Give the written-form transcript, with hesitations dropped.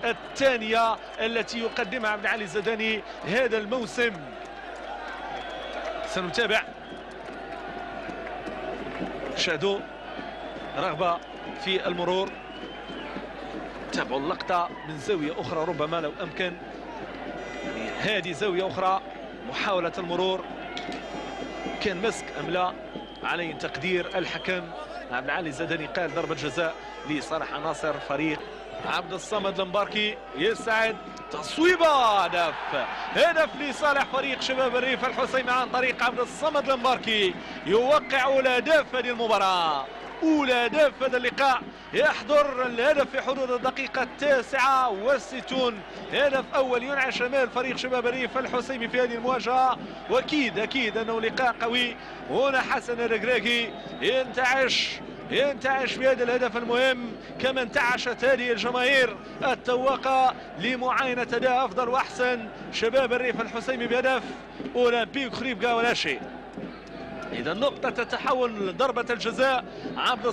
الثانية التي يقدمها عبد العالي الزداني هذا الموسم. سنتابع. شادو رغبة في المرور. تابعوا اللقطة من زاوية أخرى ربما لو أمكن. هذه زاوية أخرى، محاولة المرور، كان مسك أم لا؟ علي تقدير الحكم عبد العالي الزداني قال ضربة جزاء لصالح عناصر فريق عبد الصمد المباركي. يسعد تصويبة، هدف لصالح فريق شباب الريف الحسيمي عن طريق عبد الصمد المباركي، يوقع أولى أهداف هذه المباراة، أولى أهداف هذا اللقاء. يحضر الهدف في حدود الدقيقة 69. هدف أول ينعش أمال فريق شباب الريف الحسيمي في هذه المواجهة، وأكيد أنه لقاء قوي. هنا حسن الركراكي ينتعش بهذا الهدف المهم، كما انتعشت هذه الجماهير التواقة لمعاينة أداء أفضل وأحسن شباب الريف الحسيمي بهدف أولمبيك خريبكا ولا شيء. إذا النقطة تتحول لضربة الجزاء. عبد